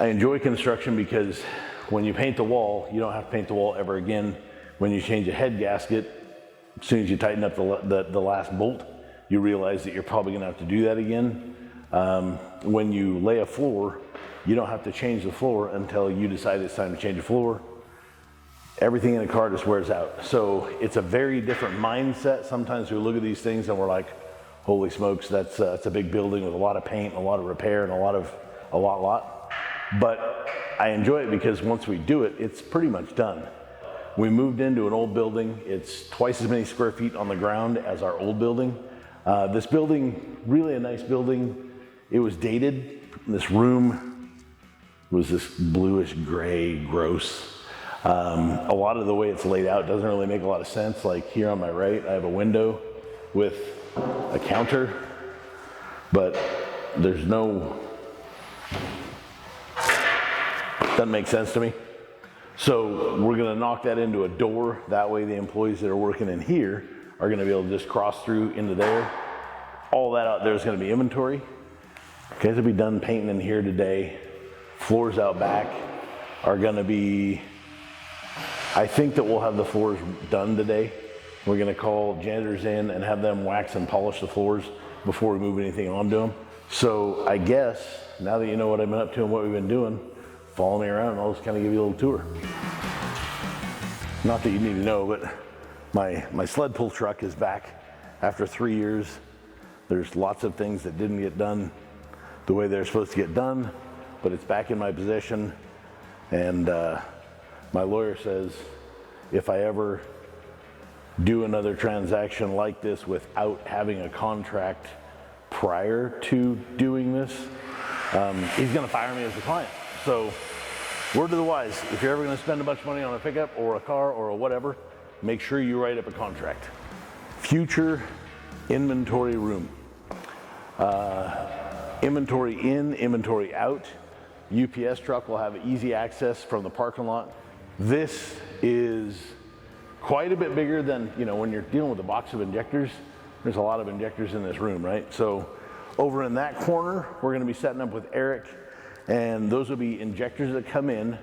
I enjoy construction because when you paint the wall, you don't have to paint the wall ever again. When you change a head gasket, as soon as you tighten up the last bolt, you realize that you're probably gonna have to do that again. When you lay a floor, you don't have to change the floor until you decide it's time to change the floor. Everything in a car just wears out. So it's a very different mindset. Sometimes we look at these things and we're like, holy smokes, that's a big building with a lot of paint, a lot of repair, and a lot. But I enjoy it because once we do it, it's pretty much done. We moved into an old building. It's twice as many square feet on the ground as our old building. This building, really a nice building. It was dated. This room was this bluish gray, gross. A lot of the way it's laid out doesn't really make a lot of sense. Like here on my right, I have a window with a counter, but there's no, doesn't make sense to me. So we're gonna knock that into a door. That way the employees that are working in here are gonna be able to just cross through into there. All that out there is gonna be inventory. Guys will be done painting in here today. Floors out back are gonna be, I think that we'll have the floors done today. We're gonna call janitors in and have them wax and polish the floors before we move anything onto them. So I guess, now that you know what I've been up to and what we've been doing, follow me around and I'll just kind of give you a little tour. Not that you need to know, but my sled pull truck is back after 3 years. There's lots of things that didn't get done the way they're supposed to get done, but it's back in my possession. And my lawyer says if I ever do another transaction like this without having a contract prior to doing this, he's gonna fire me as a client. So word to the wise, if you're ever gonna spend a bunch of money on a pickup or a car or a whatever, make sure you write up a contract. Future inventory room. Inventory in, inventory out. UPS truck will have easy access from the parking lot. This is quite a bit bigger than, you know, when you're dealing with a box of injectors, there's a lot of injectors in this room, right? So over in that corner, we're gonna be setting up with Eric, and those will be injectors that come in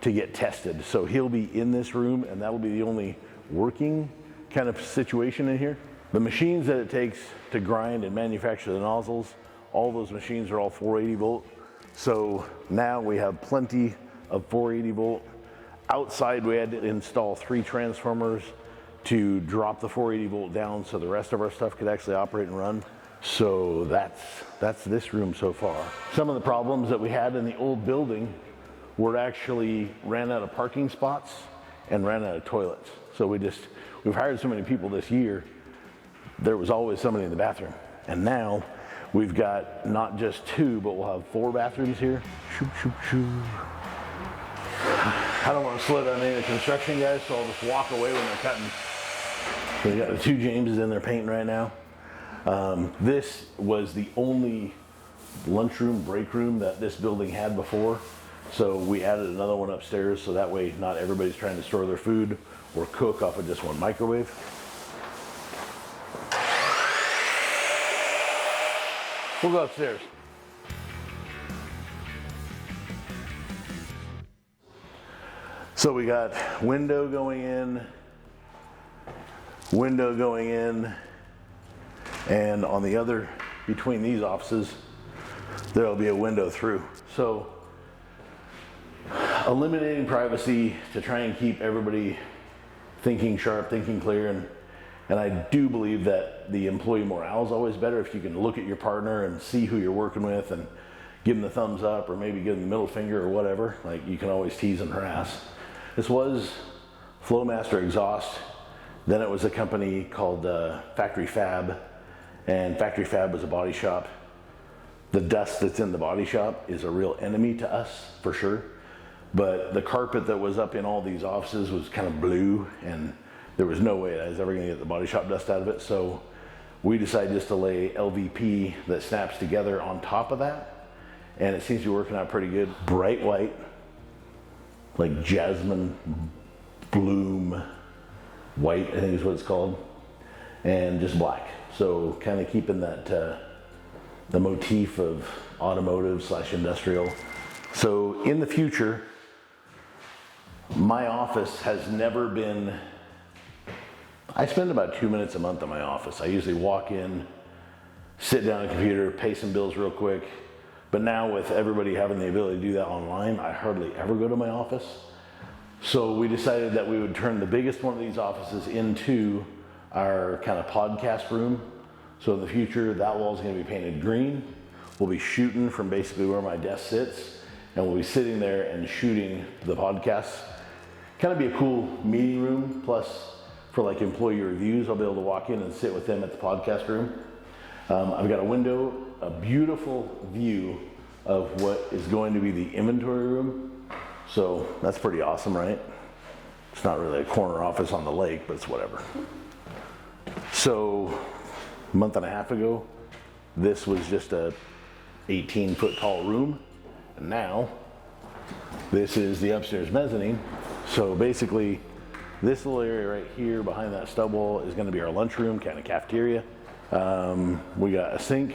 to get tested. So he'll be in this room, and that'll be the only working kind of situation in here. The machines that it takes to grind and manufacture the nozzles, all those machines are all 480 volt. So now we have plenty of 480 volt. Outside, we had to install 3 transformers to drop the 480 volt down so the rest of our stuff could actually operate and run. So that's this room so far. Some of the problems that we had in the old building were actually ran out of parking spots and ran out of toilets. So we've hired so many people this year, there was always somebody in the bathroom. And now we've got not just 2, but we'll have 4 bathrooms here. Shoo, shoo, shoo. I don't want to slow down any of the construction guys, so I'll just walk away when they're cutting. So we got the 2 Jameses in there painting right now. This was the only lunchroom, break room that this building had before. So we added another one upstairs so that way not everybody's trying to store their food or cook off of just one microwave. We'll go upstairs. So we got window going in, and on the other, between these offices, there'll be a window through. So eliminating privacy to try and keep everybody thinking sharp, thinking clear, and I do believe that the employee morale is always better if you can look at your partner and see who you're working with and give them the thumbs up or maybe give them the middle finger or whatever. Like, you can always tease and harass. This was Flowmaster Exhaust. Then it was a company called Factory Fab, and Factory Fab was a body shop. The dust that's in the body shop is a real enemy to us, for sure. But the carpet that was up in all these offices was kind of blue, and there was no way I was ever gonna get the body shop dust out of it. So we decided just to lay LVP that snaps together on top of that, and it seems to be working out pretty good. Bright white, like jasmine bloom white, I think is what it's called, and just black. So kind of keeping that the motif of automotive / industrial So in the future, my office has never been, I spend about 2 minutes a month in my office. I usually walk in, sit down at a computer, pay some bills real quick. But now with everybody having the ability to do that online, I hardly ever go to my office. So we decided that we would turn the biggest one of these offices into our kind of podcast room. So in the future, that wall is going to be painted green. We'll be shooting from basically where my desk sits, and we'll be sitting there and shooting the podcasts. Kind of be a cool meeting room, plus for like employee reviews, I'll be able to walk in and sit with them at the podcast room. I've got a window, a beautiful view of what is going to be the inventory room. So that's pretty awesome, right? It's not really a corner office on the lake, but it's whatever. So a month and a half ago, this was just a 18-foot tall room. And now this is the upstairs mezzanine. So basically this little area right here behind that stub wall is going to be our lunchroom, kind of cafeteria. We got a sink.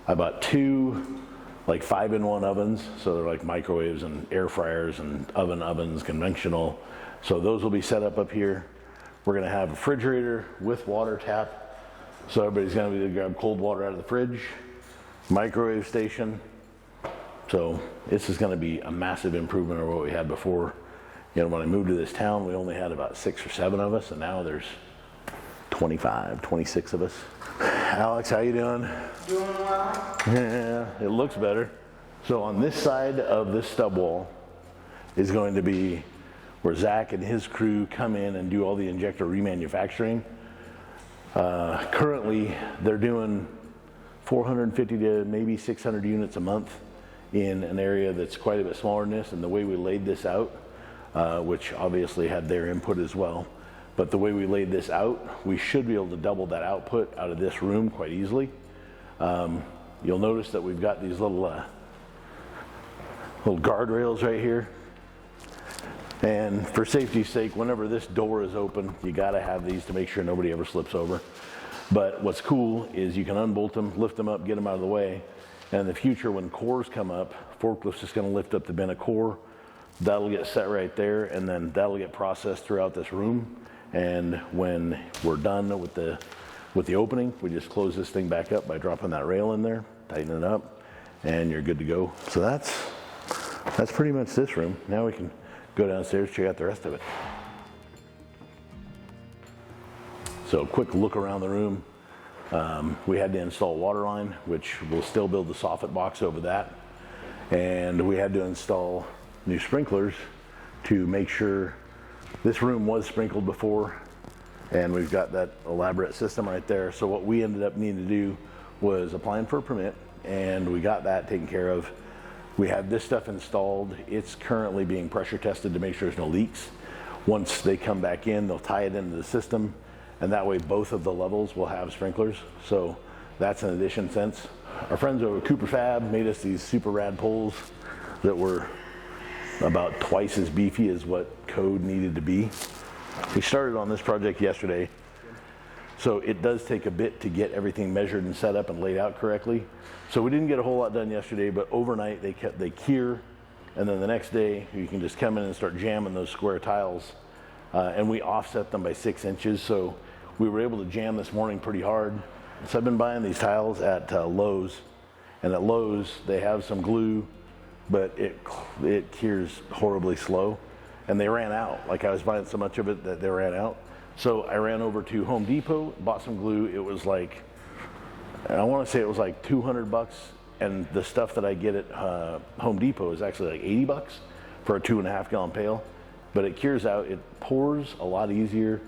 I bought 2 like 5-in-1 ovens, so they're like microwaves and air fryers and ovens, conventional. So those will be set up here. We're gonna have a refrigerator with water tap, so everybody's gonna be able to grab cold water out of the fridge. Microwave station. So this is gonna be a massive improvement over what we had before. You know, when I moved to this town, we only had about 6 or 7 of us, and now there's 25, 26 of us. Alex, how you doing? Doing well. Yeah, it looks better. So on this side of this stub wall is going to be where Zach and his crew come in and do all the injector remanufacturing. Currently, they're doing 450 to maybe 600 units a month in an area that's quite a bit smaller than this. And the way we laid this out, which obviously had their input as well, but the way we laid this out, we should be able to double that output out of this room quite easily. You'll notice that we've got these little guardrails right here. And for safety's sake, whenever this door is open, you gotta have these to make sure nobody ever slips over. But what's cool is you can unbolt them, lift them up, get them out of the way. And in the future, when cores come up, forklift's just gonna lift up the bin of core. That'll get set right there, and then that'll get processed throughout this room. And when we're done with the opening, we just close this thing back up by dropping that rail in there, tighten it up, and you're good to go. So that's pretty much this room. Now we can go downstairs, check out the rest of it. So quick look around the room. We had to install water line, which we'll still build the soffit box over that. And we had to install new sprinklers to make sure this room was sprinkled before, and we've got that elaborate system right there. So what we ended up needing to do was applying for a permit, and we got that taken care of. We have this stuff installed. It's currently being pressure tested to make sure there's no leaks. Once they come back in, they'll tie it into the system, and that way both of the levels will have sprinklers. So that's an addition since. Our friends over at Cooper Fab made us these super rad poles that were about twice as beefy as what code needed to be. We started on this project yesterday, so it does take a bit to get everything measured and set up and laid out correctly. So we didn't get a whole lot done yesterday, but overnight they cure, and then the next day you can just come in and start jamming those square tiles, and we offset them by 6 inches. So we were able to jam this morning pretty hard. So I've been buying these tiles at Lowe's, and at Lowe's they have some glue, but it cures horribly slow, and they ran out. Like I was buying so much of it that they ran out. So I ran over to Home Depot, bought some glue. It was like, I want to say it was like $200, and the stuff that I get at Home Depot is actually like $80 for a 2.5 gallon pail. But it cures out. It pours a lot easier.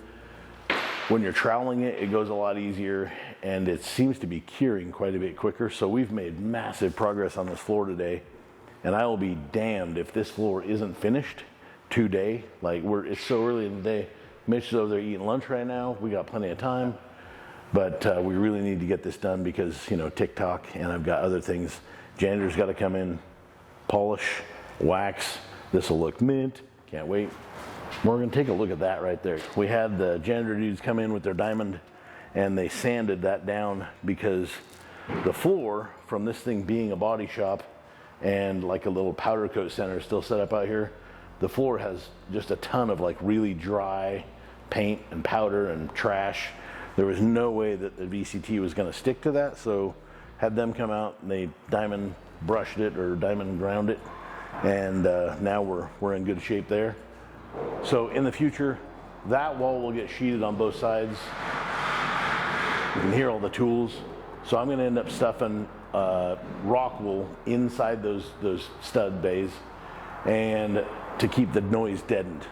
When you're troweling it, it goes a lot easier, and it seems to be curing quite a bit quicker. So we've made massive progress on this floor today. And I will be damned if this floor isn't finished today. Like it's so early in the day. Mitch is over there eating lunch right now. We got plenty of time, but we really need to get this done because, you know, TikTok, and I've got other things. Janitor's got to come in, polish, wax. This will look mint. Can't wait. We're going to take a look at that right there. We had the janitor dudes come in with their diamond, and they sanded that down because the floor from this thing being a body shop and like a little powder coat center still set up out here. The floor has just a ton of like really dry paint and powder and trash. There was no way that the VCT was going to stick to that, so had them come out and they diamond brushed it or diamond ground it, and now we're in good shape there. So in the future, that wall will get sheeted on both sides. You can hear all the tools. So I'm going to end up stuffing rock wool inside those stud bays, and to keep the noise deadened.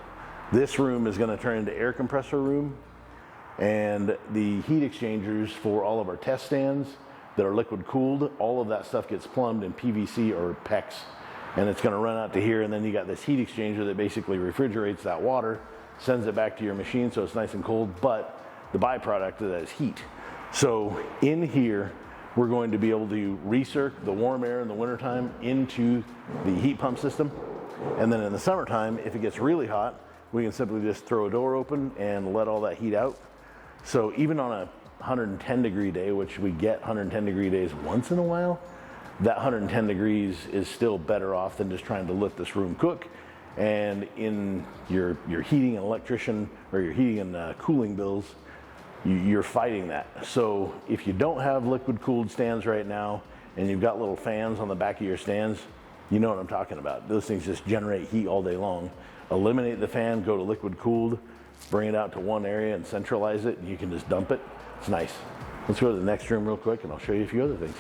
This room is going to turn into air compressor room, and the heat exchangers for all of our test stands that are liquid cooled, all of that stuff gets plumbed in PVC or PEX, and it's going to run out to here, and then you got this heat exchanger that basically refrigerates that water, sends it back to your machine so it's nice and cold, but the byproduct of that is heat. So in here, we're going to be able to recirc the warm air in the wintertime into the heat pump system. And then in the summertime, if it gets really hot, we can simply just throw a door open and let all that heat out. So even on a 110 degree day, which we get 110 degree days once in a while, that 110 degrees is still better off than just trying to let this room cook. And in your heating and electrician, or your heating and cooling bills, you're fighting that. So if you don't have liquid cooled stands right now, and you've got little fans on the back of your stands, you know what I'm talking about. Those things just generate heat all day long. Eliminate the fan, go to liquid cooled, bring it out to one area and centralize it, and you can just dump it. It's nice. Let's go to the next room real quick and I'll show you a few other things.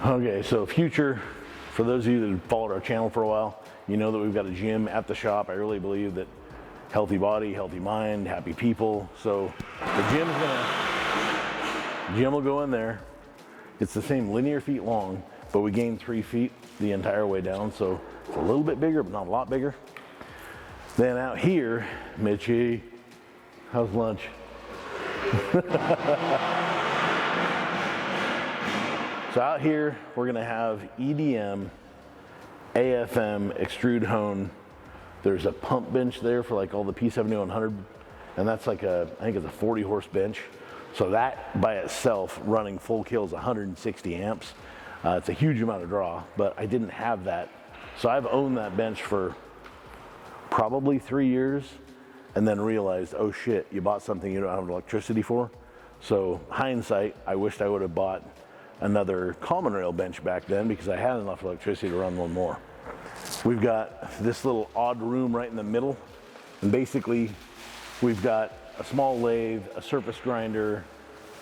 Okay, so future, for those of you that have followed our channel for a while, you know that we've got a gym at the shop. I really believe that healthy body, healthy mind, happy people. So the gym will go in there. It's the same linear feet long, but we gained 3 feet the entire way down. So it's a little bit bigger, but not a lot bigger. Then out here, Mitchie, how's lunch? So out here, we're gonna have EDM, AFM, extrude hone. There's a pump bench there for like all the P7100, and that's like I think it's a 40 horse bench. So that by itself, running full kill, is 160 amps. It's a huge amount of draw, but I didn't have that. So I've owned that bench for probably 3 years, and then realized, oh shit, you bought something you don't have electricity for. So hindsight, I wished I would have bought another common rail bench back then, because I had enough electricity to run one more. We've got this little odd room right in the middle, and basically we've got a small lathe, a surface grinder,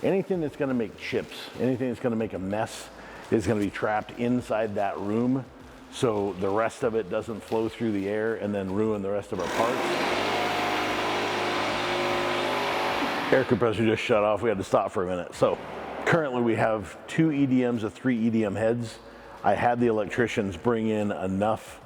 anything that's going to make chips, anything that's going to make a mess is going to be trapped inside that room, so the rest of it doesn't flow through the air and then ruin the rest of our parts. Air compressor just shut off. We had to stop for a minute. So currently we have 2 EDMs of 3 EDM heads. I had the electricians bring in enough,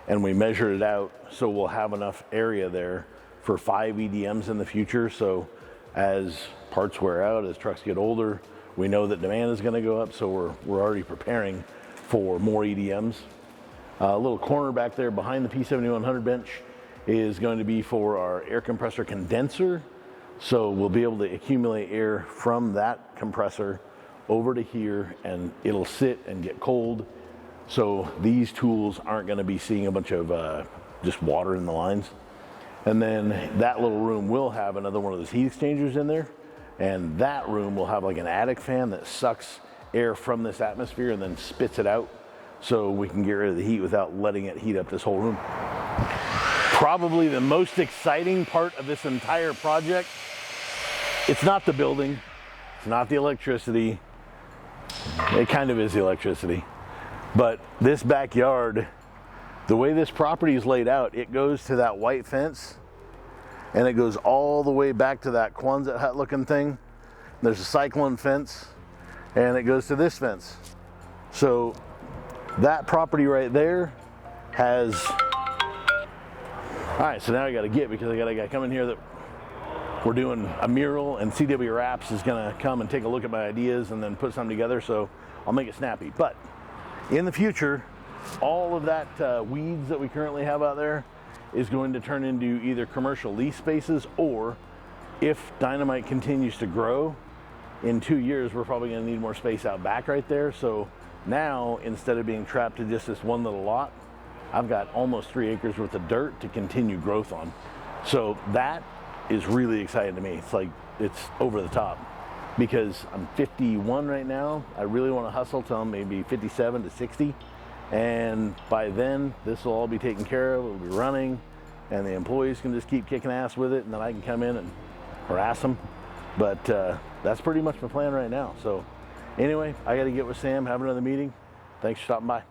and we measured it out, so we'll have enough area there for 5 EDMs in the future. So as parts wear out, as trucks get older, we know that demand is going to go up, so we're already preparing for more EDMs. A little corner back there behind the P7100 bench is going to be for our air compressor condenser. So we'll be able to accumulate air from that compressor over to here, and it'll sit and get cold. So these tools aren't going to be seeing a bunch of just water in the lines. And then that little room will have another one of those heat exchangers in there. And that room will have like an attic fan that sucks air from this atmosphere and then spits it out, so we can get rid of the heat without letting it heat up this whole room. Probably the most exciting part of this entire project, it's not the building, it's not the electricity. It kind of is the electricity. But this backyard, the way this property is laid out, it goes to that white fence, and it goes all the way back to that Quonset hut looking thing. There's a cyclone fence, and it goes to this fence. So that property right there has, all right, so now I got to get, because I got a guy coming here that we're doing a mural, and CW Wraps is gonna come and take a look at my ideas and then put something together, so I'll make it snappy. But in the future, all of that weeds that we currently have out there is going to turn into either commercial lease spaces, or if Dynamite continues to grow, in 2 years, we're probably gonna need more space out back right there. So Now, instead of being trapped to just this one little lot, I've got almost 3 acres worth of dirt to continue growth on. So that is really exciting to me. It's like, it's over the top, because I'm 51 right now. I really want to hustle till I'm maybe 57 to 60. And by then, this will all be taken care of. It'll be running, and the employees can just keep kicking ass with it, and then I can come in and harass them. But that's pretty much my plan right now. So anyway, I got to get with Sam, have another meeting. Thanks for stopping by.